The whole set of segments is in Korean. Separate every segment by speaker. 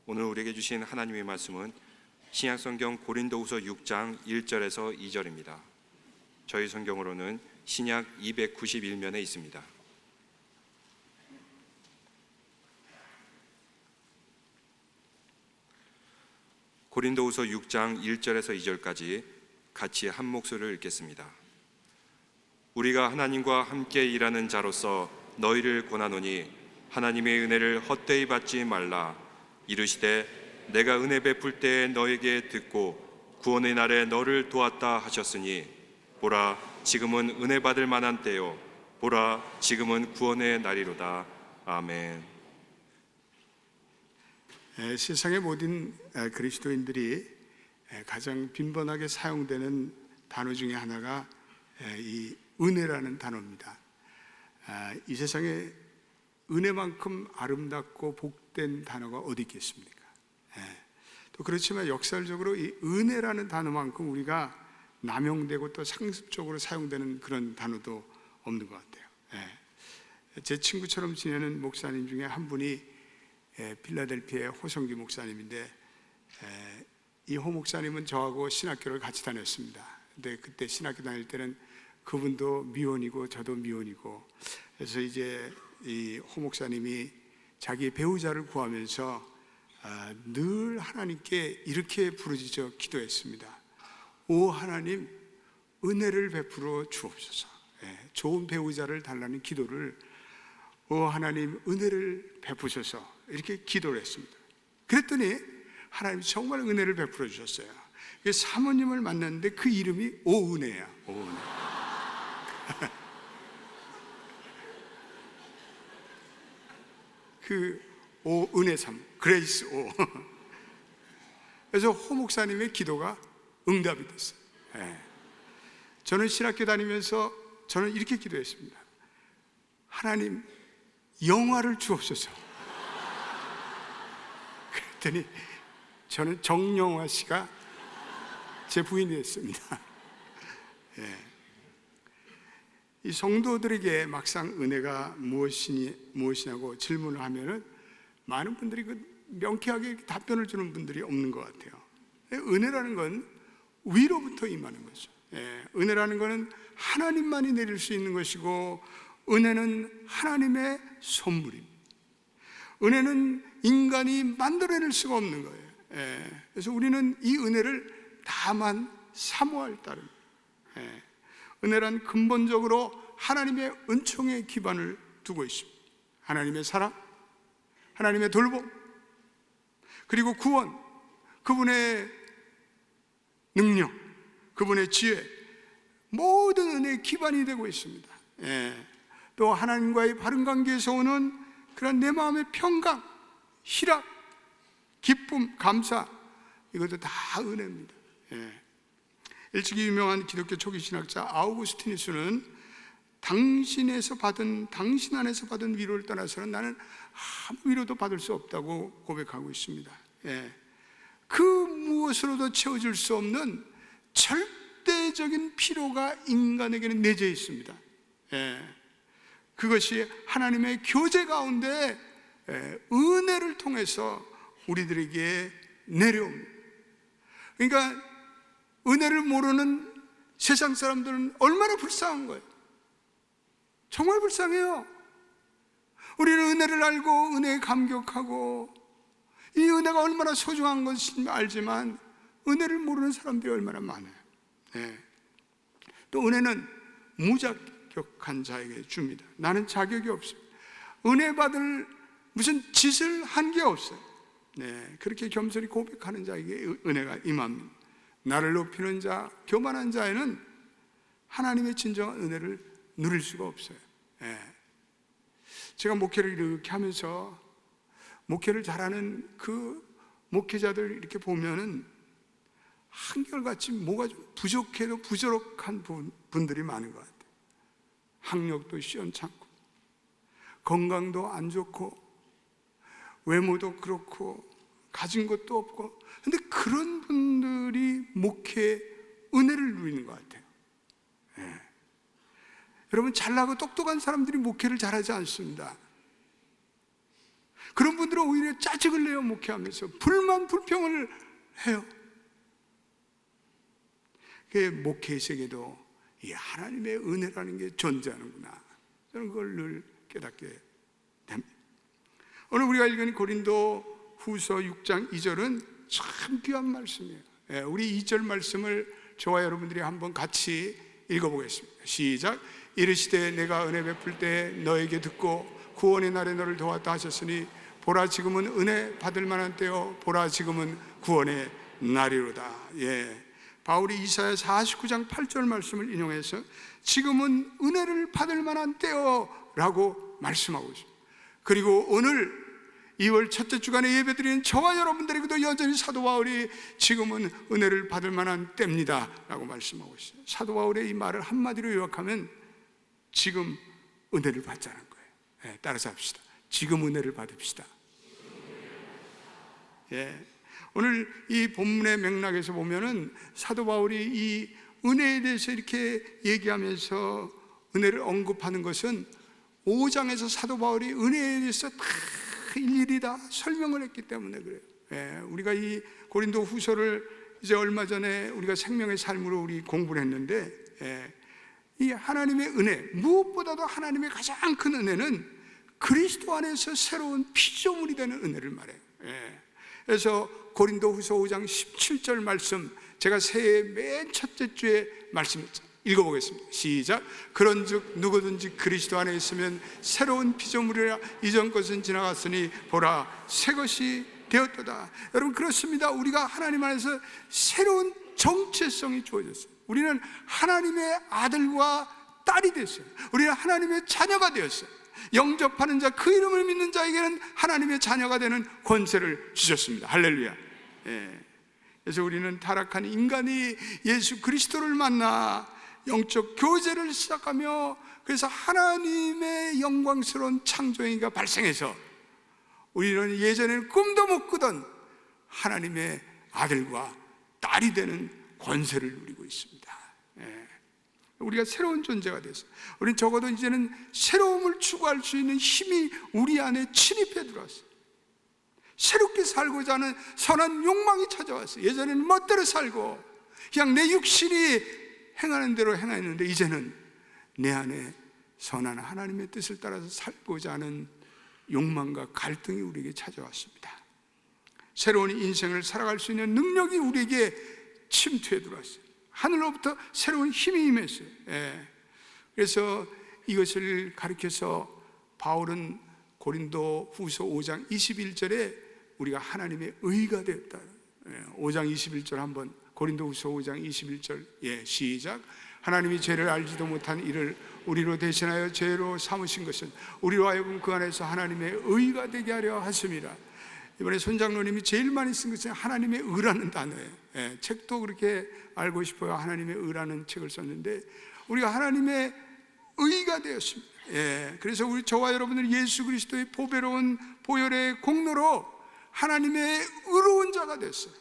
Speaker 1: 오늘 우리에게 주신 하나님의 말씀은 신약성경 고린도후서 6장 1절에서 2절입니다. 저희 성경으로는 신약 291면에 있습니다. 고린도후서 6장 1절에서 2절까지 같이 한 목소리를 읽겠습니다. 우리가 하나님과 함께 일하는 자로서 너희를 권하노니 하나님의 은혜를 헛되이 받지 말라. 이르시되 내가 은혜 베풀 때에 너에게 듣고 구원의 날에 너를 도왔다 하셨으니 보라 지금은 은혜 받을 만한 때요 보라 지금은 구원의 날이로다. 아멘.
Speaker 2: 세상의 모든 그리스도인들이 가장 빈번하게 사용되는 단어 중에 하나가 이 은혜라는 단어입니다. 이 세상에 은혜만큼 아름답고 복된 단어가 어디 있겠습니까? 또 그렇지만 역설적으로 이 은혜라는 단어만큼 우리가 남용되고 또 상습적으로 사용되는 그런 단어도 없는 것 같아요. 제 친구처럼 지내는 목사님 중에 한 분이 필라델피아의 호성기 목사님인데, 이 호 목사님은 저하고 신학교를 같이 다녔습니다. 근데 그때 신학교 다닐 때는 그분도 미혼이고 저도 미혼이고, 그래서 이제 이 호 목사님이 자기 배우자를 구하면서 늘 하나님께 이렇게 부르짖어 기도했습니다. 오 하나님, 은혜를 베풀어 주옵소서. 좋은 배우자를 달라는 기도를 오 하나님 은혜를 베푸셔서 이렇게 기도를 했습니다. 그랬더니 하나님이 정말 은혜를 베풀어 주셨어요. 사모님을 만났는데 그 이름이 오은혜야. 오은혜. 그 오은혜삼, 그레이스 오. 그래서 호 목사님의 기도가 응답이 됐어요. 저는 신학교 다니면서 저는 이렇게 기도했습니다. 하나님 영화를 주옵소서. 그랬더니 저는 정영화 씨가 제 부인이 됐습니다. 이 성도들에게 막상 은혜가 무엇이냐고 질문을 하면은 많은 분들이 그 명쾌하게 답변을 주는 분들이 없는 것 같아요. 은혜라는 건 위로부터 임하는 거죠. 은혜라는 것은 하나님만이 내릴 수 있는 것이고, 은혜는 하나님의 선물입니다. 은혜는 인간이 만들어낼 수가 없는 거예요. 그래서 우리는 이 은혜를 다만 사모할 따릅니다. 은혜란 근본적으로 하나님의 은총에 기반을 두고 있습니다. 하나님의 사랑, 하나님의 돌봄, 그리고 구원, 그분의 능력, 그분의 지혜, 모든 은혜의 기반이 되고 있습니다. 또 하나님과의 바른 관계에서 오는 그런 내 마음의 평강, 희락, 기쁨, 감사, 이것도 다 은혜입니다. 일찍이 유명한 기독교 초기 신학자 아우구스티누스는 당신 안에서 받은 위로를 떠나서는 나는 아무 위로도 받을 수 없다고 고백하고 있습니다. 그 무엇으로도 채워질 수 없는 절대적인 피로가 인간에게는 내재해 있습니다. 그것이 하나님의 교제 가운데 은혜를 통해서 우리들에게 내려옵니다. 그러니까 은혜를 모르는 세상 사람들은 얼마나 불쌍한 거예요. 정말 불쌍해요. 우리는 은혜를 알고 은혜에 감격하고 이 은혜가 얼마나 소중한 것인지 알지만 은혜를 모르는 사람들이 얼마나 많아요. 또 은혜는 무자격한 자에게 줍니다. 나는 자격이 없습니다. 은혜 받을 무슨 짓을 한 게 없어요. 그렇게 겸손히 고백하는 자에게 은혜가 임합니다. 나를 높이는 자, 교만한 자에는 하나님의 진정한 은혜를 누릴 수가 없어요. 제가 목회를 이렇게 하면서 목회를 잘하는 그 목회자들 이렇게 보면은 한결같이 뭐가 좀 부족해도 부족한 분들이 많은 것 같아요. 학력도 시원찮고 건강도 안 좋고 외모도 그렇고 가진 것도 없고, 근데 그런 분들이 목회의 은혜를 누리는 것 같아요. 여러분, 잘나고 똑똑한 사람들이 목회를 잘하지 않습니다. 그런 분들은 오히려 짜증을 내요. 목회하면서 불만 불평을 해요. 그 목회의 세계도 이 하나님의 은혜라는 게 존재하는구나, 저는 그걸 늘 깨닫게 됩니다. 오늘 우리가 읽은 고린도 후서 6장 2절은 참 귀한 말씀이에요. 우리 2절 말씀을 저와 여러분들이 한번 같이 읽어보겠습니다. 시작. 이르시되 내가 은혜 베풀 때 너에게 듣고 구원의 날에 너를 도왔다 하셨으니 보라 지금은 은혜 받을 만한 때요 보라 지금은 구원의 날이로다. 바울이 이사야 49장 8절 말씀을 인용해서 지금은 은혜를 받을 만한 때요 라고 말씀하고 있습니다. 그리고 오늘 2월 첫째 주간에 예배드리는 저와 여러분들에게도 여전히 사도 바울이 지금은 은혜를 받을 만한 때입니다 라고 말씀하고 있어요. 사도 바울의 이 말을 한마디로 요약하면 지금 은혜를 받자는 거예요. 따라서 합시다. 지금 은혜를 받읍시다. 오늘 이 본문의 맥락에서 보면은 사도 바울이 이 은혜에 대해서 이렇게 얘기하면서 은혜를 언급하는 것은 5장에서 사도 바울이 은혜에 대해서 다 일일이 다 설명을 했기 때문에 그래요. 우리가 이 고린도 후서를 이제 얼마 전에 우리가 생명의 삶으로 우리 공부를 했는데, 이 하나님의 은혜, 무엇보다도 하나님의 가장 큰 은혜는 그리스도 안에서 새로운 피조물이 되는 은혜를 말해요. 그래서 고린도 후서 5장 17절 말씀, 제가 새해 맨 첫째 주에 말씀했죠. 읽어보겠습니다. 시작. 그런즉 누구든지 그리스도 안에 있으면 새로운 피조물이라, 이전 것은 지나갔으니 보라 새 것이 되었도다. 여러분, 그렇습니다. 우리가 하나님 안에서 새로운 정체성이 주어졌어요. 우리는 하나님의 아들과 딸이 됐어요. 우리는 하나님의 자녀가 되었어요. 영접하는 자, 그 이름을 믿는 자에게는 하나님의 자녀가 되는 권세를 주셨습니다. 할렐루야. 그래서 우리는 타락한 인간이 예수 그리스도를 만나 영적 교제를 시작하며, 그래서 하나님의 영광스러운 창조행위가 발생해서 우리는 예전에는 꿈도 못 꾸던 하나님의 아들과 딸이 되는 권세를 누리고 있습니다. 우리가 새로운 존재가 됐어요. 우리는 적어도 이제는 새로움을 추구할 수 있는 힘이 우리 안에 침입해 들어왔어요. 새롭게 살고자 하는 선한 욕망이 찾아왔어요. 예전에는 멋대로 살고 그냥 내 육신이 행하는 대로 행했는데, 이제는 내 안에 선한 하나님의 뜻을 따라서 살고자 하는 욕망과 갈등이 우리에게 찾아왔습니다. 새로운 인생을 살아갈 수 있는 능력이 우리에게 침투해 들어왔어요. 하늘로부터 새로운 힘이 임했어요. 그래서 이것을 가리켜서 바울은 고린도 후서 5장 21절에 우리가 하나님의 의가 되었다. 5장 21절 한번, 고린도 후서 5장 21절 시작. 하나님이 죄를 알지도 못한 이를 우리로 대신하여 죄로 삼으신 것은 우리로 하여금 그 안에서 하나님의 의가 되게 하려 하심이라. 이번에 손장로님이 제일 많이 쓴 것은 하나님의 의라는 단어예요. 책도 그렇게 알고 싶어요. 하나님의 의라는 책을 썼는데, 우리가 하나님의 의가 되었습니다. 그래서 저와 여러분들 예수 그리스도의 보배로운 보혈의 공로로 하나님의 의로운 자가 됐어요.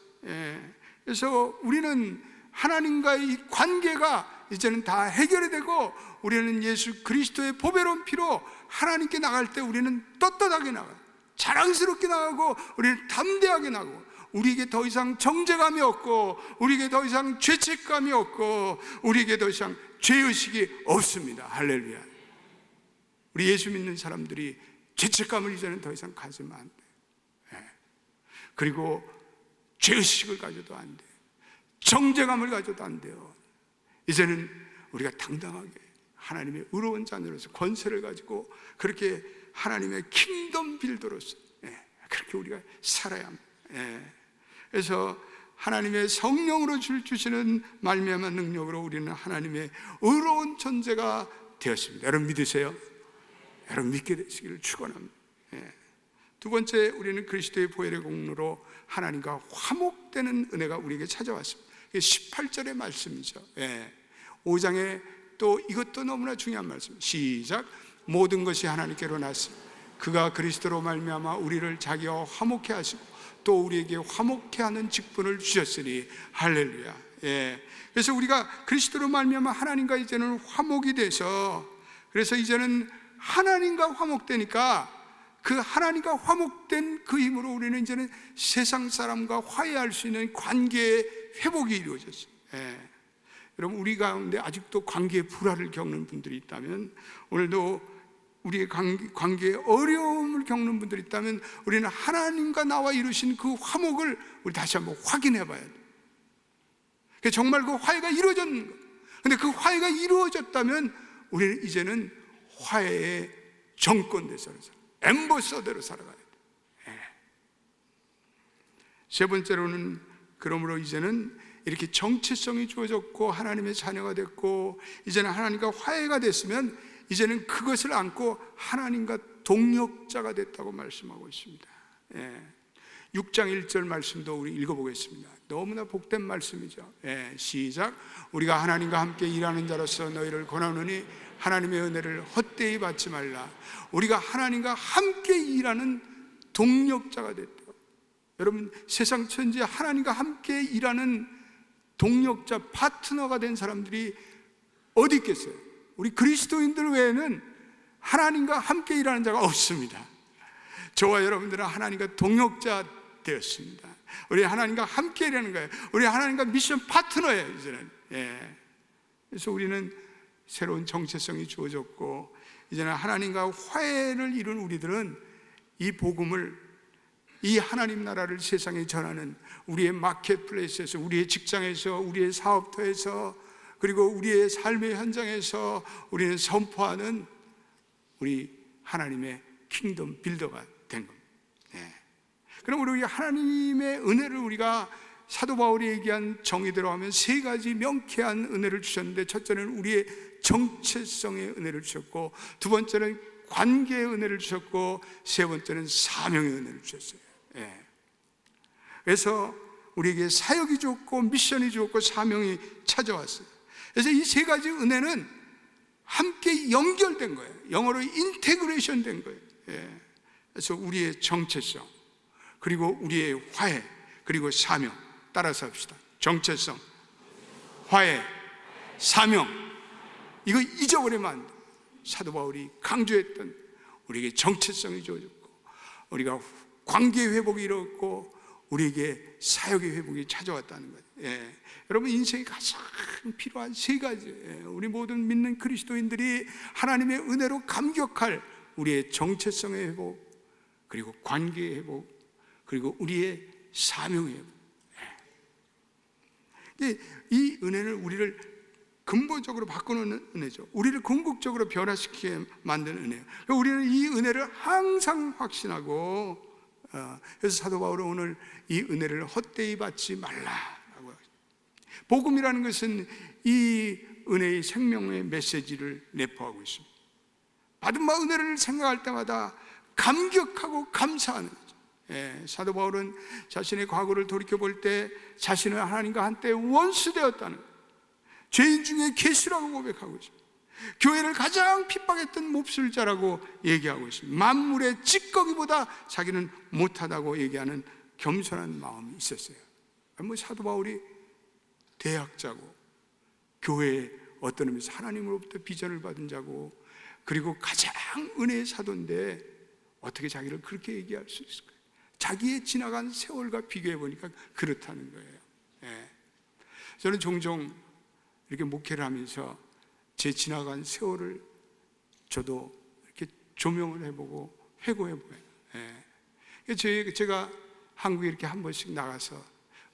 Speaker 2: 그래서 우리는 하나님과의 관계가 이제는 다 해결이 되고, 우리는 예수 그리스도의 보배로운 피로 하나님께 나갈 때 우리는 떳떳하게 나가요. 자랑스럽게 나가고, 우리는 담대하게 나가고, 우리에게 더 이상 정죄감이 없고, 우리에게 더 이상 죄책감이 없고, 우리에게 더 이상 죄의식이 없습니다. 할렐루야. 우리 예수 믿는 사람들이 죄책감을 이제는 더 이상 가지면 안 돼. 그리고 죄의식을 가져도 안 돼. 정죄감을 가져도 안 돼요. 이제는 우리가 당당하게 하나님의 의로운 자녀로서 권세를 가지고 그렇게 하나님의 킹덤 빌더로서 그렇게 우리가 살아야 합니다. 그래서 하나님의 성령으로 주시는 말미암아 능력으로 우리는 하나님의 의로운 존재가 되었습니다. 여러분 믿으세요? 여러분 믿게 되시기를 축원합니다. 두 번째, 우리는 그리스도의 보혈의 공로로 하나님과 화목되는 은혜가 우리에게 찾아왔습니다. 18절의 말씀이죠. 5장에 또 이것도 너무나 중요한 말씀. 시작. 모든 것이 하나님께로 났으니 그가 그리스도로 말미암아 우리를 자기와 화목케 하시고 또 우리에게 화목케 하는 직분을 주셨으니 할렐루야. 그래서 우리가 그리스도로 말미암아 하나님과 이제는 화목이 돼서, 그래서 이제는 하나님과 화목되니까 그 하나님과 화목된 그 힘으로 우리는 이제는 세상 사람과 화해할 수 있는 관계의 회복이 이루어졌어요. 예. 여러분, 우리 가운데 아직도 관계의 불화를 겪는 분들이 있다면, 오늘도 우리의 관계에 어려움을 겪는 분들이 있다면, 우리는 하나님과 나와 이루신 그 화목을 우리 다시 한번 확인해 봐야 돼요. 정말 그 화해가 이루어졌는 거예요. 근데 그 화해가 이루어졌다면 우리는 이제는 화해의 정권대사로 엠버서더로 살아가야 돼요. 세 번째로는, 그러므로 이제는 이렇게 정체성이 주어졌고 하나님의 자녀가 됐고 이제는 하나님과 화해가 됐으면 이제는 그것을 안고 하나님과 동력자가 됐다고 말씀하고 있습니다. 6장 1절 말씀도 우리 읽어보겠습니다. 너무나 복된 말씀이죠. 시작. 우리가 하나님과 함께 일하는 자로서 너희를 권하노니 하나님의 은혜를 헛되이 받지 말라. 우리가 하나님과 함께 일하는 동력자가 됐다. 여러분, 세상 천지에 하나님과 함께 일하는 동력자, 파트너가 된 사람들이 어디 있겠어요? 우리 그리스도인들 외에는 하나님과 함께 일하는 자가 없습니다. 저와 여러분들은 하나님과 동역자 되었습니다. 우리 하나님과 함께 일하는 거예요. 우리 하나님과 미션 파트너예요, 이제는. 그래서 우리는 새로운 정체성이 주어졌고 이제는 하나님과 화해를 이룬 우리들은 이 복음을, 이 하나님 나라를 세상에 전하는 우리의 마켓플레이스에서, 우리의 직장에서, 우리의 사업터에서, 그리고 우리의 삶의 현장에서 우리는 선포하는 우리 하나님의 킹덤 빌더가 된 겁니다. 그럼 우리 하나님의 은혜를, 우리가 사도 바울이 얘기한 정의대로 하면 세 가지 명쾌한 은혜를 주셨는데, 첫째는 우리의 정체성의 은혜를 주셨고, 두 번째는 관계의 은혜를 주셨고, 세 번째는 사명의 은혜를 주셨어요. 그래서 우리에게 사역이 주었고 미션이 주었고 사명이 찾아왔어요. 그래서 이 세 가지 은혜는 함께 연결된 거예요. 영어로 인테그레이션 된 거예요. 그래서 우리의 정체성, 그리고 우리의 화해, 그리고 사명. 따라서 합시다. 정체성, 화해, 사명. 이거 잊어버리면 안 돼요. 사도 바울이 강조했던 우리에게 정체성이 주어졌고, 우리가 관계 회복이 이루었고, 우리에게 사역의 회복이 찾아왔다는 거예요. 여러분, 인생에 가장 필요한 세 가지, 우리 모든 믿는 그리스도인들이 하나님의 은혜로 감격할 우리의 정체성의 회복, 그리고 관계의 회복, 그리고 우리의 사명의 회복. 이 은혜는 우리를 근본적으로 바꾸는 은혜죠. 우리를 궁극적으로 변화시키게 만드는 은혜예요. 우리는 이 은혜를 항상 확신하고, 그래서 사도 바울은 오늘 이 은혜를 헛되이 받지 말라라고. 복음이라는 것은 이 은혜의 생명의 메시지를 내포하고 있습니다. 받은 바 은혜를 생각할 때마다 감격하고 감사하는 거죠. 사도 바울은 자신의 과거를 돌이켜볼 때 자신은 하나님과 한때 원수되었다는 거예요. 죄인 중에 괴수라고 고백하고 있습니다. 교회를 가장 핍박했던 몹쓸 자라고 얘기하고 있습니다. 만물의 찌꺼기보다 자기는 못하다고 얘기하는 겸손한 마음이 있었어요. 사도 바울이 대학자고, 교회에 어떤 의미에서 하나님으로부터 비전을 받은 자고, 그리고 가장 은혜의 사도인데 어떻게 자기를 그렇게 얘기할 수 있을까요? 자기의 지나간 세월과 비교해 보니까 그렇다는 거예요. 저는 종종 이렇게 목회를 하면서 제 지나간 세월을 저도 이렇게 조명을 해보고 회고해보아요. 제가 한국에 이렇게 한 번씩 나가서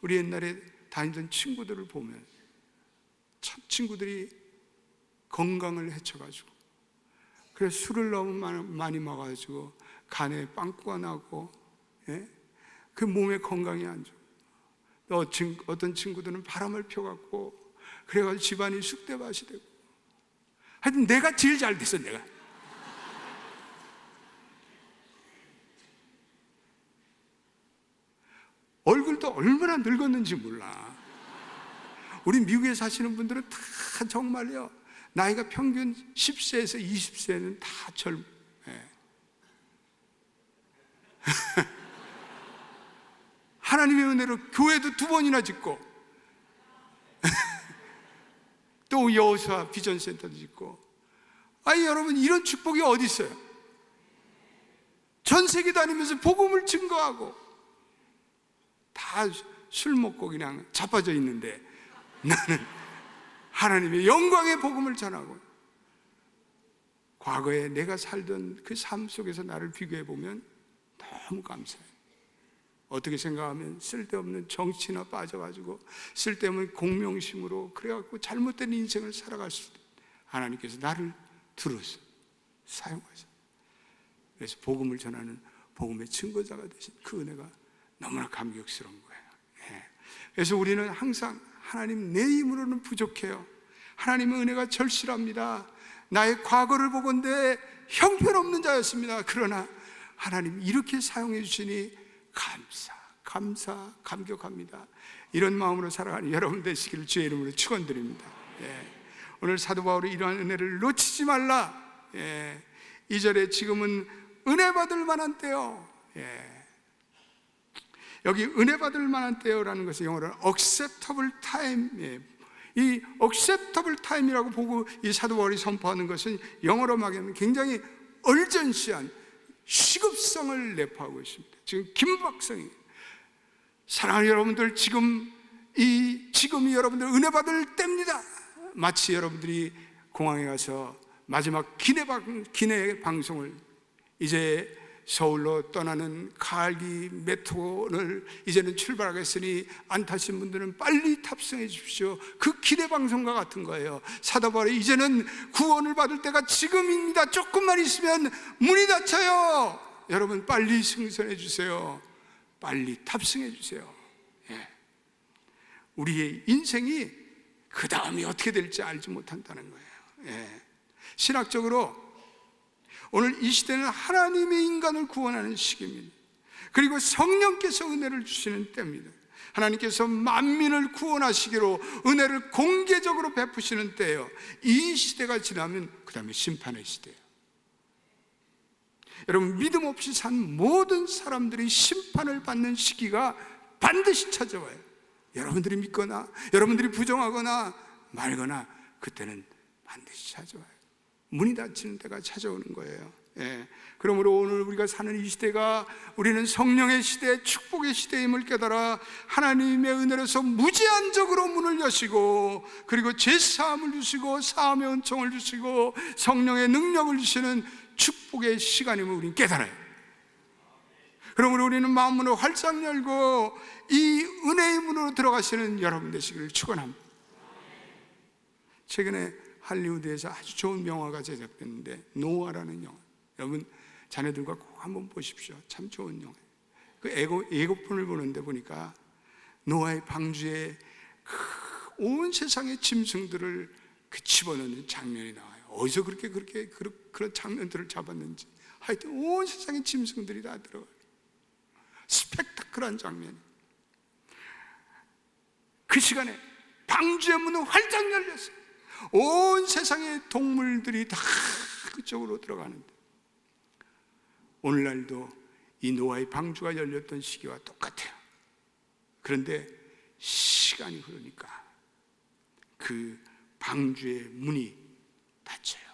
Speaker 2: 우리 옛날에 다니던 친구들을 보면 참 친구들이 건강을 해쳐가지고, 그래서 술을 너무 많이 먹어가지고 간에 빵꾸가 나고, 그 몸의 건강이 안 좋아. 어떤 친구들은 바람을 펴갖고 그래가지고 집안이 쑥대밭이 되고, 하여튼 내가 제일 잘 됐어. 내가 얼굴도 얼마나 늙었는지 몰라. 우리 미국에 사시는 분들은 다 정말요, 나이가 평균 10세에서 20세는 다 젊어. 하나님의 은혜로 교회도 2번이나 짓고 또 여호수아 비전센터도 짓고. 아니 여러분, 이런 축복이 어디 있어요? 전 세계 다니면서 복음을 증거하고 다 술 먹고 그냥 자빠져 있는데 나는 하나님의 영광의 복음을 전하고, 과거에 내가 살던 그 삶 속에서 나를 비교해 보면 너무 감사해요. 어떻게 생각하면 쓸데없는 정치나 빠져가지고 쓸데없는 공명심으로 그래갖고 잘못된 인생을 살아갈 수 있다. 하나님께서 나를 들어서 사용하셔. 그래서 복음을 전하는 복음의 증거자가 되신 그 은혜가 너무나 감격스러운 거예요. 그래서 우리는 항상 하나님, 내 힘으로는 부족해요. 하나님의 은혜가 절실합니다. 나의 과거를 보건대 형편없는 자였습니다. 그러나 하나님 이렇게 사용해 주시니 감격합니다. 이런 마음으로 살아가는 여러분 되시기를 주의 이름으로 축원드립니다. 오늘 사도 바울이 이러한 은혜를 놓치지 말라. 2절에 지금은 은혜 받을 만한 때요. 여기 은혜 받을 만한 때요라는 것은 영어로 acceptable time. 이 acceptable time이라고 보고 이 사도 바울이 선포하는 것은 영어로 말하면 굉장히 얼전시한 시급성을 내포하고 있습니다. 지금 긴박성이, 사랑하는 여러분들, 지금이 여러분들 은혜 받을 때입니다. 마치 여러분들이 공항에 가서 마지막 기내 방송을, 이제 서울로 떠나는 가을기 메트로를 이제는 출발하겠으니 안 타신 분들은 빨리 탑승해 주십시오. 그 기대 방송과 같은 거예요. 사도 바울이 이제는 구원을 받을 때가 지금입니다. 조금만 있으면 문이 닫혀요. 여러분 빨리 승선해 주세요. 빨리 탑승해 주세요. 우리의 인생이 그 다음이 어떻게 될지 알지 못한다는 거예요. 신학적으로 오늘 이 시대는 하나님의 인간을 구원하는 시기입니다. 그리고 성령께서 은혜를 주시는 때입니다. 하나님께서 만민을 구원하시기로 은혜를 공개적으로 베푸시는 때예요. 이 시대가 지나면 그 다음에 심판의 시대예요. 여러분, 믿음 없이 산 모든 사람들이 심판을 받는 시기가 반드시 찾아와요. 여러분들이 믿거나 여러분들이 부정하거나 말거나 그때는 반드시 찾아와요. 문이 닫히는 때가 찾아오는 거예요. 그러므로 오늘 우리가 사는 이 시대가 우리는 성령의 시대, 축복의 시대임을 깨달아 하나님의 은혜로서 무제한적으로 문을 여시고, 그리고 제사함을 주시고 사함의 은총을 주시고 성령의 능력을 주시는 축복의 시간임을 우리는 깨달아요. 그러므로 우리는 마음문을 활짝 열고 이 은혜의 문으로 들어가시는 여러분 되시기를 축원합니다. 최근에 할리우드에서 아주 좋은 영화가 제작됐는데, 노아라는 영화. 여러분 자녀들과 꼭 한번 보십시오. 참 좋은 영화예요. 그 예고편을 보는데 보니까 노아의 방주에 온 세상의 짐승들을 집어넣는 장면이 나와요. 어디서 그런 장면들을 잡았는지 하여튼 온 세상의 짐승들이 다 들어가요. 스펙타클한 장면. 그 시간에 방주의 문은 활짝 열렸어요. 온 세상의 동물들이 다 그쪽으로 들어가는데, 오늘날도 이 노아의 방주가 열렸던 시기와 똑같아요. 그런데 시간이 흐르니까 그 방주의 문이 닫혀요.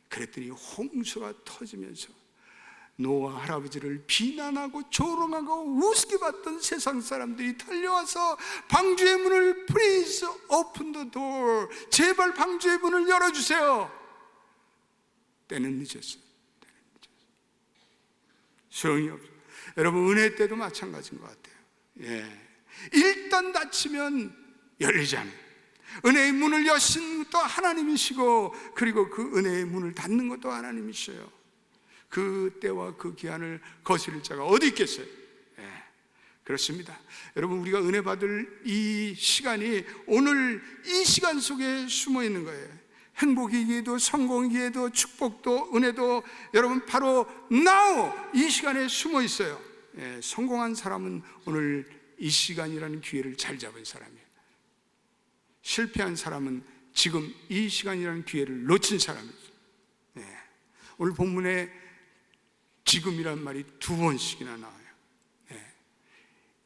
Speaker 2: 그랬더니 홍수가 터지면서 노아 할아버지를 비난하고 조롱하고 우습게 봤던 세상 사람들이 달려와서 방주의 문을 Please open the door, 제발 방주의 문을 열어주세요. 때는 늦었어요. 소용이 없어요. 여러분 은혜 때도 마찬가지인 것 같아요. 일단 닫히면 열리지 않아요. 은혜의 문을 여신 것도 하나님이시고, 그리고 그 은혜의 문을 닫는 것도 하나님이셔요. 그 때와 그 기한을 거스릴 자가 어디 있겠어요? 그렇습니다. 여러분, 우리가 은혜 받을 이 시간이 오늘 이 시간 속에 숨어 있는 거예요. 행복이기에도 성공이기에도 축복도 은혜도 여러분 바로 now 이 시간에 숨어 있어요. 성공한 사람은 오늘 이 시간이라는 기회를 잘 잡은 사람이에요. 실패한 사람은 지금 이 시간이라는 기회를 놓친 사람이죠. 오늘 본문에 지금이란 말이 2번씩이나 나와요.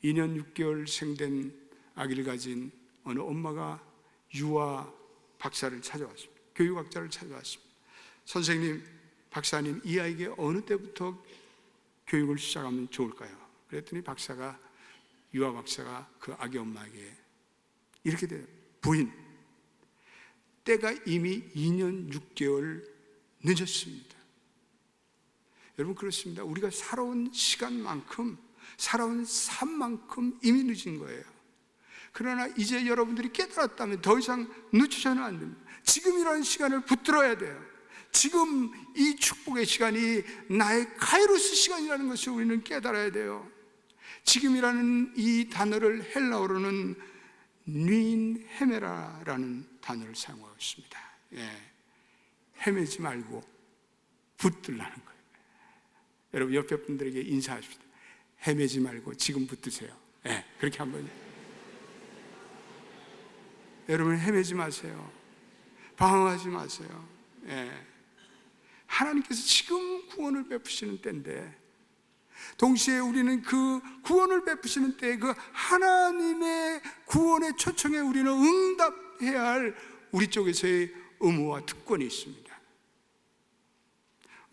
Speaker 2: 2년 6개월 생된 아기를 가진 어느 엄마가 유아 박사를 찾아왔습니다. 교육학자를 찾아왔습니다. 선생님, 박사님, 이 아이에게 어느 때부터 교육을 시작하면 좋을까요? 그랬더니 유아 박사가 그 아기 엄마에게 이렇게 돼요. 부인, 때가 이미 2년 6개월 늦었습니다. 여러분, 그렇습니다. 우리가 살아온 시간만큼, 살아온 삶만큼 이미 늦은 거예요. 그러나 이제 여러분들이 깨달았다면 더 이상 늦춰서는 안 됩니다. 지금이라는 시간을 붙들어야 돼요. 지금 이 축복의 시간이 나의 카이로스 시간이라는 것을 우리는 깨달아야 돼요. 지금이라는 이 단어를 헬라어로는 닌 헤메라라는 단어를 사용하고 있습니다. 헤매지 말고 붙들라는 거예요. 여러분, 옆에 분들에게 인사하십시다. 헤매지 말고 지금 붙드세요. 그렇게 한번. 여러분, 헤매지 마세요. 방황하지 마세요. 하나님께서 지금 구원을 베푸시는 때인데, 동시에 우리는 그 구원을 베푸시는 때에 그 하나님의 구원의 초청에 우리는 응답해야 할 우리 쪽에서의 의무와 특권이 있습니다.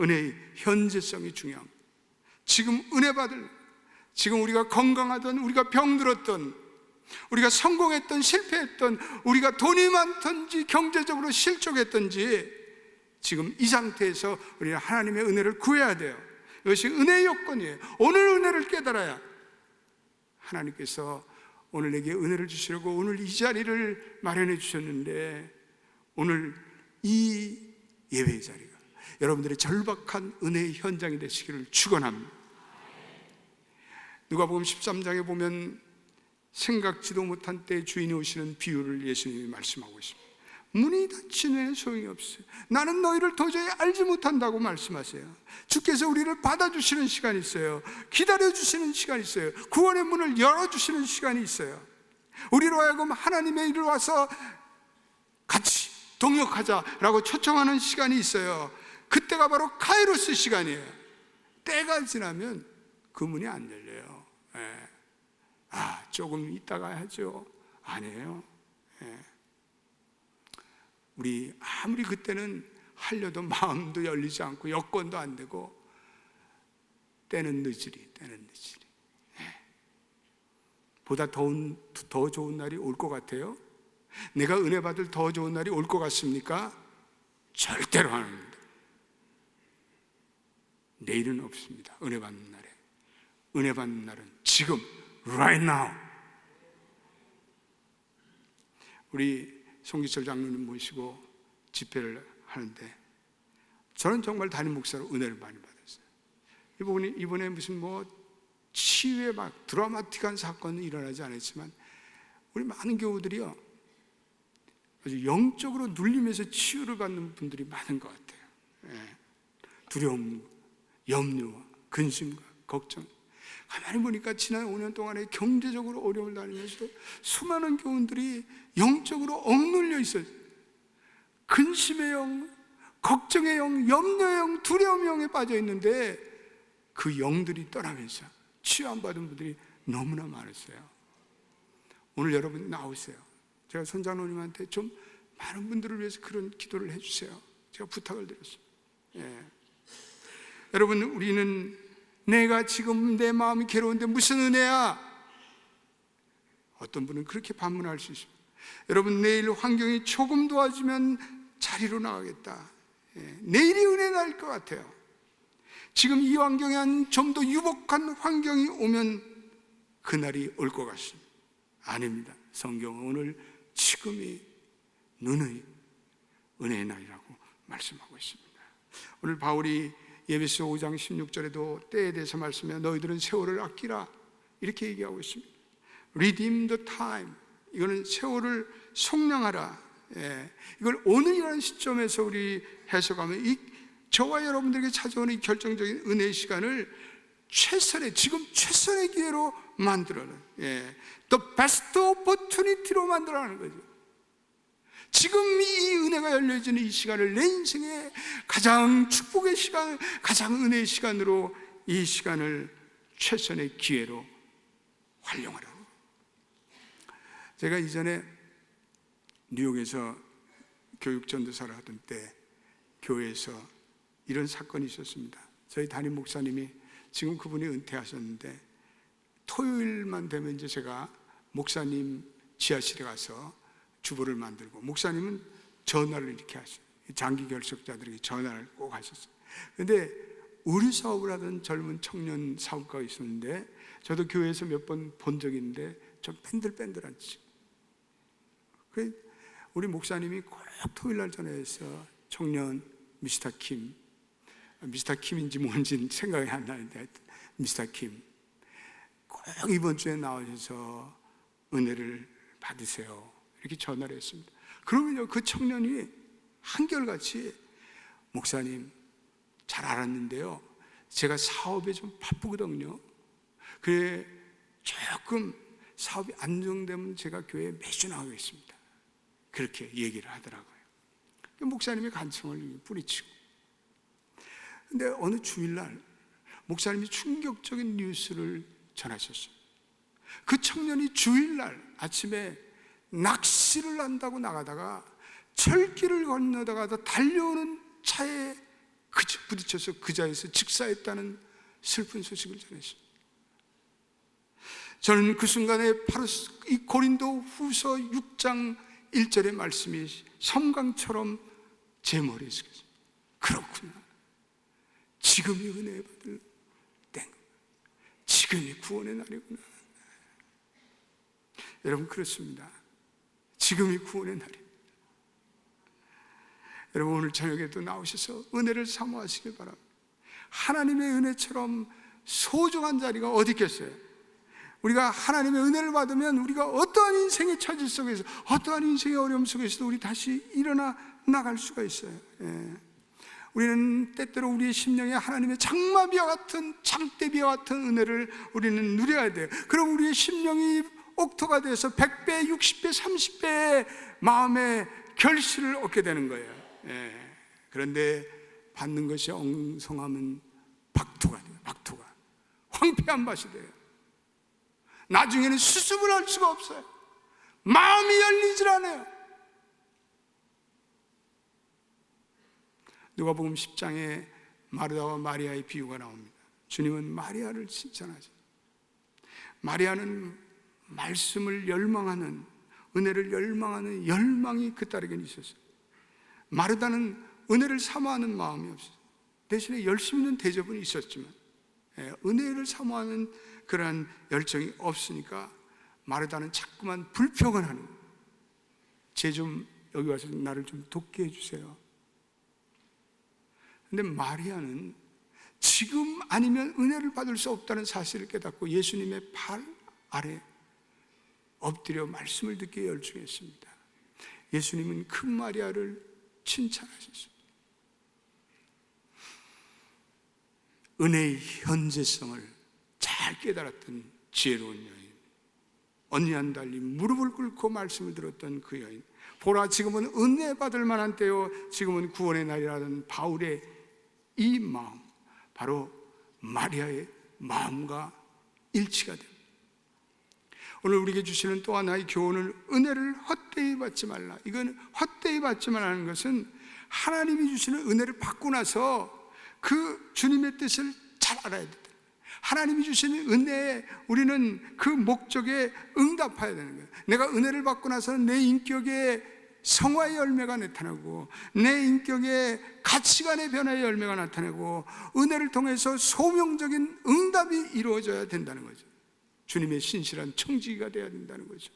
Speaker 2: 은혜의 현재성이 중요합니다. 지금 은혜 받을, 지금 우리가 건강하던, 우리가 병들었던, 우리가 성공했던, 실패했던, 우리가 돈이 많던지 경제적으로 실족했던지 지금 이 상태에서 우리는 하나님의 은혜를 구해야 돼요. 이것이 은혜의 요건이에요. 오늘 은혜를 깨달아야 하나님께서 오늘 내게 은혜를 주시려고 오늘 이 자리를 마련해 주셨는데, 오늘 이 예배의 자리가 여러분들의 절박한 은혜의 현장이 되시기를 축원합니다. 누가복음 13장에 보면 생각지도 못한 때 주인이 오시는 비유를 예수님이 말씀하고 있습니다. 문이 닫히면 소용이 없어요. 나는 너희를 도저히 알지 못한다고 말씀하세요. 주께서 우리를 받아주시는 시간이 있어요. 기다려주시는 시간이 있어요. 구원의 문을 열어주시는 시간이 있어요. 우리로 하여금 하나님의 일을 와서 같이 동역하자라고 초청하는 시간이 있어요. 그때가 바로 카이로스 시간이에요. 때가 지나면 그 문이 안 열려요. 조금 있다가 하죠. 아니에요. 우리 아무리 그때는 하려도 마음도 열리지 않고 여건도 안 되고, 때는 늦으리. 보다 더 좋은 날이 올 것 같아요? 내가 은혜 받을 더 좋은 날이 올 것 같습니까? 절대로 안 합니다. 내일은 없습니다. 은혜 받는 날에. 은혜 받는 날은 지금, right now. 우리 송기철 장로님 모시고 집회를 하는데, 저는 정말 담임 목사로 은혜를 많이 받았어요. 이번에 무슨 치유의 막 드라마틱한 사건은 일어나지 않았지만, 우리 많은 교우들이요, 아주 영적으로 눌림에서 치유를 받는 분들이 많은 것 같아요. 두려움, 염려와 근심과 걱정. 가만히 보니까 지난 5년 동안에 경제적으로 어려움을 다니면서도 수많은 교우들이 영적으로 억눌려 있어요. 근심의 영, 걱정의 영, 염려의 영, 두려움의 영에 빠져 있는데, 그 영들이 떠나면서 치유 안 받은 분들이 너무나 많으세요. 오늘 여러분 나오세요. 제가 선장로님한테 좀 많은 분들을 위해서 그런 기도를 해주세요. 제가 부탁을 드렸습니다. 여러분, 우리는 내가 지금 내 마음이 괴로운데 무슨 은혜야? 어떤 분은 그렇게 반문할 수 있습니다. 여러분, 내일 환경이 조금 도와주면 자리로 나가겠다. 내일이 은혜 날 것 같아요. 지금 이 환경에 한 좀 더 유복한 환경이 오면 그날이 올 것 같습니다. 아닙니다. 성경은 오늘 지금이 눈의 은혜의 날이라고 말씀하고 있습니다. 오늘 바울이 예배서 5장 16절에도 때에 대해서 말씀해 너희들은 세월을 아끼라 이렇게 얘기하고 있습니다. Redeem the time. 이거는 세월을 속량하라. 이걸 오늘이라는 시점에서 우리 해석하면 저와 여러분들에게 찾아오는 이 결정적인 은혜의 시간을 지금 최선의 기회로 만들어라. The best opportunity로 만들어라는 거죠. 지금 이 은혜가 열려지는 이 시간을 내 인생의 가장 축복의 시간, 가장 은혜의 시간으로 이 시간을 최선의 기회로 활용하라고. 제가 이전에 뉴욕에서 교육 전도사를 하던 때 교회에서 이런 사건이 있었습니다. 저희 담임 목사님이 지금 그분이 은퇴하셨는데 토요일만 되면 이제 제가 목사님 지하실에 가서 주보를 만들고, 목사님은 전화를 이렇게 하셔요. 장기 결석자들에게 전화를 꼭 하셨어요. 근데 우리 사업을 하던 젊은 청년 사업가가 있었는데, 저도 교회에서 몇 번 본 적이 있는데 좀 뺀들뺀들한 지. 우리 목사님이 꼭 토요일 날 전화해서 청년 미스터 킴인지 뭔지 생각이 안 나는데 하여튼 미스터 킴, 꼭 이번 주에 나오셔서 은혜를 받으세요, 이렇게 전화를 했습니다. 그러면요, 그 청년이 한결같이 목사님 잘 알았는데요, 제가 사업에 좀 바쁘거든요. 그래 조금 사업이 안정되면 제가 교회에 매주 나가겠습니다, 그렇게 얘기를 하더라고요. 목사님의 간청을 뿌리치고. 근데 어느 주일날 목사님이 충격적인 뉴스를 전하셨어요. 그 청년이 주일날 아침에 낚시를 한다고 나가다가 철길을 건너다가 달려오는 차에 부딪혀서 그 자리에서 즉사했다는 슬픈 소식을 전했습니다. 저는 그 순간에 바로 이 고린도 후서 6장 1절의 말씀이 섬광처럼 제 머리에 스쳤어요. 그렇구나, 지금이 은혜 받을 때인가, 지금이 구원의 날이구나. 여러분, 그렇습니다. 지금이 구원의 날입니다. 여러분, 오늘 저녁에도 나오셔서 은혜를 사모하시길 바랍니다. 하나님의 은혜처럼 소중한 자리가 어디 있겠어요? 우리가 하나님의 은혜를 받으면 우리가 어떠한 인생의 처지 속에서, 어떠한 인생의 어려움 속에서도 우리 다시 일어나 나갈 수가 있어요. 우리는 때때로 우리의 심령에 하나님의 장마비와 같은, 장대비와 같은 은혜를 우리는 누려야 돼요. 그럼 우리의 심령이 옥토가 돼서 100배, 60배, 30배의 마음의 결실을 얻게 되는 거예요. 그런데 받는 것이 엉성하면 박토가 돼요. 박토가 황폐한 밭이 돼요. 나중에는 수습을 할 수가 없어요. 마음이 열리질 않아요. 누가복음 10장에 마르다와 마리아의 비유가 나옵니다. 주님은 마리아를 칭찬하죠. 마리아는 말씀을 열망하는, 은혜를 열망하는 열망이 그 딸에게는 있었어요. 마르다는 은혜를 사모하는 마음이 없어요. 대신에 열심 있는 대접은 있었지만 은혜를 사모하는 그러한 열정이 없으니까 마르다는 자꾸만 불평을 하는 거예요. 쟤 좀 여기 와서 나를 좀 돕게 해주세요. 근데 마리아는 지금 아니면 은혜를 받을 수 없다는 사실을 깨닫고 예수님의 발 아래 엎드려 말씀을 듣기에 열중했습니다. 예수님은 큰 마리아를 칭찬하셨습니다. 은혜의 현재성을 잘 깨달았던 지혜로운 여인, 언니와는 달리 무릎을 꿇고 말씀을 들었던 그 여인, 보라 지금은 은혜 받을 만한 때요, 지금은 구원의 날이라는 바울의 이 마음, 바로 마리아의 마음과 일치가 됩니다. 오늘 우리에게 주시는 또 하나의 교훈을, 은혜를 헛되이 받지 말라. 이건 헛되이 받지 말라는 것은 하나님이 주시는 은혜를 받고 나서 그 주님의 뜻을 잘 알아야 된다. 하나님이 주시는 은혜에 우리는 그 목적에 응답해야 되는 거예요. 내가 은혜를 받고 나서는 내 인격에 성화의 열매가 나타나고, 내 인격에 가치관의 변화의 열매가 나타나고, 은혜를 통해서 소명적인 응답이 이루어져야 된다는 거죠. 주님의 신실한 청지기가 되어야 된다는 거죠.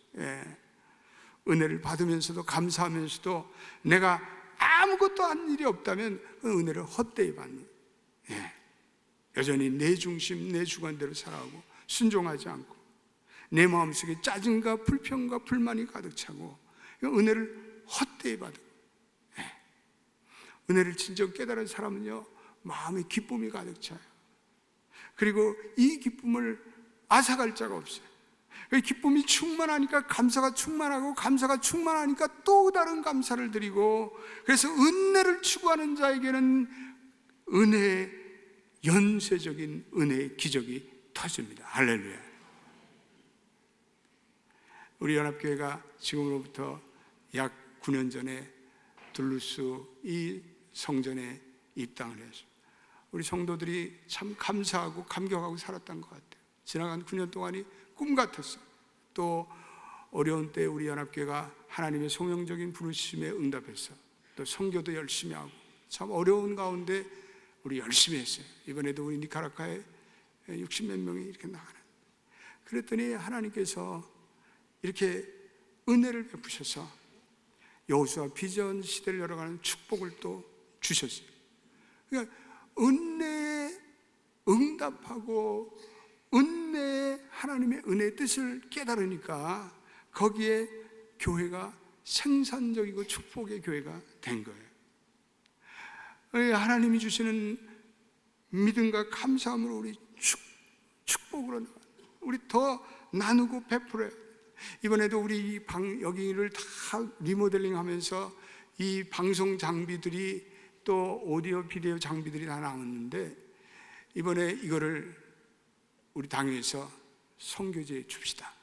Speaker 2: 은혜를 받으면서도 감사하면서도 내가 아무것도 한 일이 없다면 그 은혜를 헛되이 받는, 여전히 내 중심, 내 주관대로 살아가고 순종하지 않고 내 마음속에 짜증과 불평과 불만이 가득 차고 은혜를 헛되이 받은, 은혜를 진정 깨달은 사람은요, 마음에 기쁨이 가득 차요. 그리고 이 기쁨을 앗아갈 자가 없어요. 기쁨이 충만하니까 감사가 충만하고, 감사가 충만하니까 또 다른 감사를 드리고, 그래서 은혜를 추구하는 자에게는 은혜의 연쇄적인 은혜의 기적이 터집니다. 할렐루야. 우리 연합교회가 지금으로부터 약 9년 전에 둘루스 이 성전에 입당을 했습니다. 우리 성도들이 참 감사하고 감격하고 살았던 것 같아요. 지나간 9년 동안이 꿈 같았어요. 또 어려운 때 우리 연합교회가 하나님의 소명적인 부르심에 응답해서 또 선교도 열심히 하고 참 어려운 가운데 우리 열심히 했어요. 이번에도 우리 니카라과에 60몇 명이 이렇게 나가는. 그랬더니 하나님께서 이렇게 은혜를 베푸셔서 여호수아 비전 시대를 열어가는 축복을 또 주셨어요. 그러니까 은혜에 응답하고 은혜에 하나님의 은혜의 뜻을 깨달으니까 거기에 교회가 생산적이고 축복의 교회가 된 거예요. 하나님이 주시는 믿음과 감사함으로 우리 축복으로 나가요. 우리 더 나누고 베풀어요. 이번에도 우리 여기를 다 리모델링 하면서 이 방송 장비들이 또 오디오 비디오 장비들이 다 나왔는데 이번에 이거를 우리 당에서 선교제에 줍시다.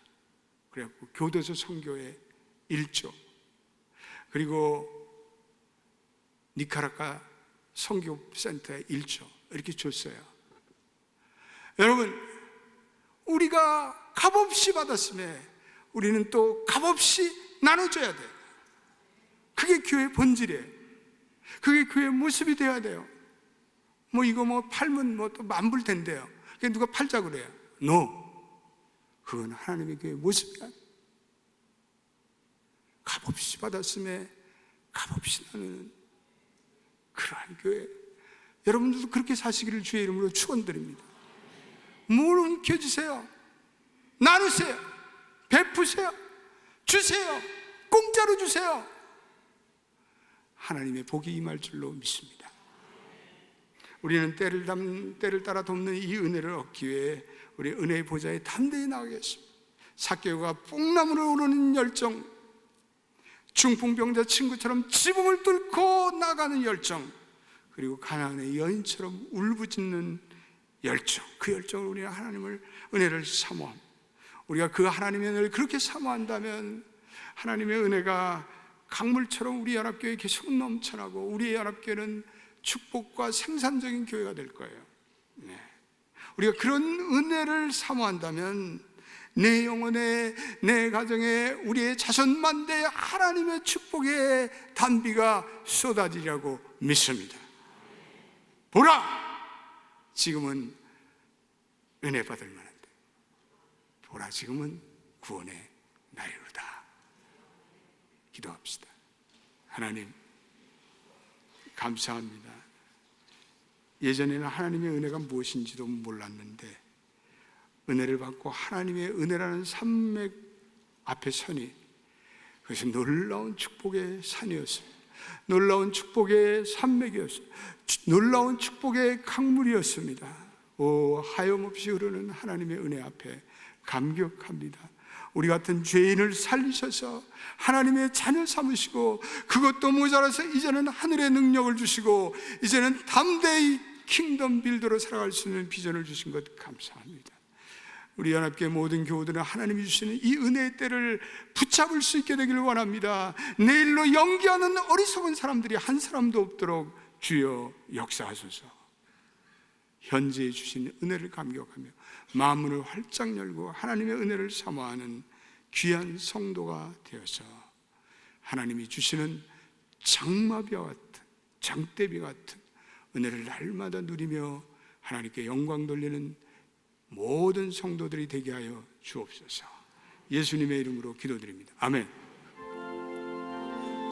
Speaker 2: 그래갖고 교도소 선교에 1조, 그리고 니카라과 선교센터에 1조 이렇게 줬어요. 여러분, 우리가 값없이 받았음에 우리는 또 값없이 나눠줘야 돼요. 그게 교회의 본질이에요. 그게 교회의 모습이 되어야 돼요. 뭐 이거 뭐 팔면 뭐 또 만불 된대요. 그게 누가 팔자 그래요? No. 그건 하나님의 교회의 모습이야. 값없이 받았음에 값없이 나누는 그러한 교회. 여러분들도 그렇게 사시기를 주의 이름으로 축원드립니다. 뭘 움켜쥐세요? 나누세요. 베푸세요. 주세요. 공짜로 주세요. 하나님의 복이 임할 줄로 믿습니다. 우리는 때를 따라 돕는 이 은혜를 얻기 위해 우리 은혜의 보좌에 담대히 나가겠습니다. 삭개오가 뽕나무를 오르는 열정, 중풍병자 친구처럼 지붕을 뚫고 나가는 열정, 그리고 가나안의 여인처럼 울부짖는 열정, 그 열정을 우리는 하나님을 은혜를 사모합니다. 우리가 그 하나님의 은혜를 그렇게 사모한다면 하나님의 은혜가 강물처럼 우리 연합교회에 계속 넘쳐나고 우리의 연합교회는 축복과 생산적인 교회가 될 거예요. 네. 우리가 그런 은혜를 사모한다면 내 영혼에, 내 가정에, 우리의 자손만대에 하나님의 축복의 단비가 쏟아지리라고 믿습니다. 보라! 지금은 은혜 받을 만한데, 보라, 지금은 구원의 날이로다. 기도합시다. 하나님, 감사합니다. 예전에는 하나님의 은혜가 무엇인지도 몰랐는데 은혜를 받고 하나님의 은혜라는 산맥 앞에 서니 그것은 놀라운 축복의 산이었습니다. 놀라운 축복의 산맥이었습니다. 놀라운 축복의 강물이었습니다. 오, 하염없이 흐르는 하나님의 은혜 앞에 감격합니다. 우리 같은 죄인을 살리셔서 하나님의 자녀 삼으시고 그것도 모자라서 이제는 하늘의 능력을 주시고 이제는 담대히 킹덤 빌더로 살아갈 수 있는 비전을 주신 것 감사합니다. 우리 연합교회 모든 교우들은 하나님이 주시는 이 은혜의 때를 붙잡을 수 있게 되기를 원합니다. 내일로 연기하는 어리석은 사람들이 한 사람도 없도록 주여 역사하소서. 현재에 주신 은혜를 감격하며 마음을 활짝 열고 하나님의 은혜를 사모하는 귀한 성도가 되어서 하나님이 주시는 장마비와 같은, 장대비 같은 은혜를 날마다 누리며 하나님께 영광 돌리는 모든 성도들이 되게 하여 주옵소서. 예수님의 이름으로 기도드립니다. 아멘.